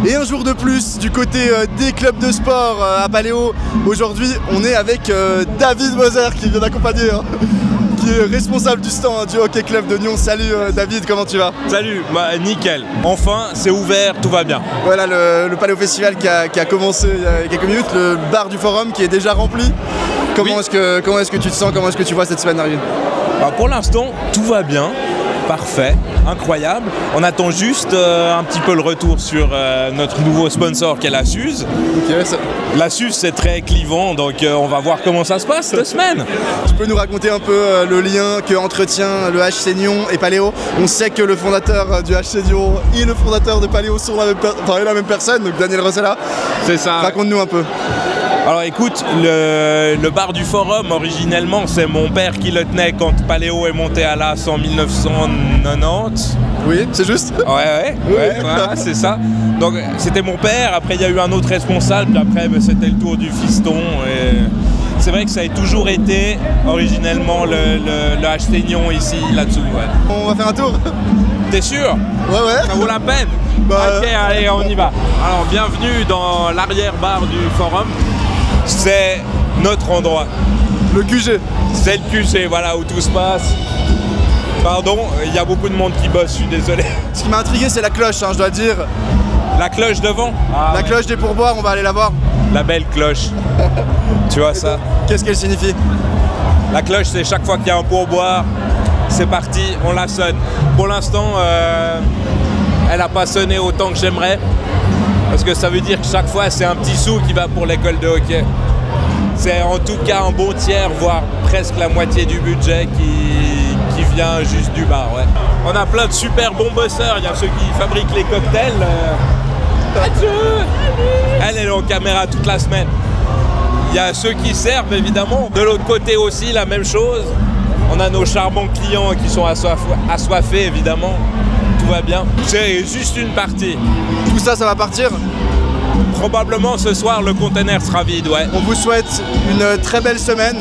Et un jour de plus du côté des clubs de sport à Paléo. Aujourd'hui, on est avec David Moser qui vient d'accompagner, qui est responsable du stand du Hockey Club de Nyon. Salut David, comment tu vas? Salut, bah, nickel. Enfin, c'est ouvert, tout va bien. Voilà le Paléo Festival qui a commencé il y a quelques minutes, le bar du Forum qui est déjà rempli. Comment est-ce que tu te sens, comment est-ce que tu vois cette semaine arriver? Bah, pour l'instant, tout va bien. Parfait, incroyable. On attend juste un petit peu le retour sur notre nouveau sponsor qui est la Suze. Okay, la Suze, c'est très clivant, donc on va voir comment ça se passe cette semaine. Tu peux nous raconter un peu le lien que entretient le HC Nyon et Paléo? On sait que le fondateur du HC Nyon et le fondateur de Paléo sont la même personne, donc Daniel Rossella. C'est ça. Raconte-nous un peu. Alors écoute, le bar du Forum, originellement, c'est mon père qui le tenait quand Paléo est monté à l'AS en 1990. Oui, c'est juste. Ouais, voilà, c'est ça. Donc c'était mon père, après il y a eu un autre responsable, puis après c'était le tour du fiston. Et c'est vrai que ça a toujours été originellement le HC Nyon ici, là-dessous. Ouais. On va faire un tour? T'es sûr? Ouais. Ça vaut la peine? Ok, allez, on y va. Alors bienvenue dans l'arrière-bar du Forum. C'est notre endroit. Le QG. C'est le QG, voilà, où tout se passe. Pardon, il y a beaucoup de monde qui bosse, je suis désolé. Ce qui m'a intrigué, c'est la cloche, je dois dire. La cloche devant? La cloche des pourboires, on va aller la voir. La belle cloche. Tu vois ça? Qu'est-ce qu'elle signifie? La cloche, c'est chaque fois qu'il y a un pourboire, c'est parti, on la sonne. Pour l'instant, elle n'a pas sonné autant que j'aimerais. Parce que ça veut dire que chaque fois, c'est un petit sou qui va pour l'école de hockey. C'est en tout cas un bon tiers, voire presque la moitié du budget qui vient juste du bar. Ouais. On a plein de super bons bosseurs. Il y a ceux qui fabriquent les cocktails. Elle est en caméra toute la semaine. Il y a ceux qui servent, évidemment. De l'autre côté aussi, la même chose. On a nos charmants clients qui sont assoiffés, évidemment. Tout va bien. C'est juste une partie. Tout ça, ça va partir? Probablement ce soir, le conteneur sera vide, ouais. On vous souhaite une très belle semaine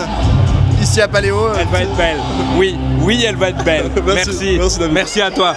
ici à Paléo. Elle va être belle. Oui, elle va être belle. Merci David. Merci à toi.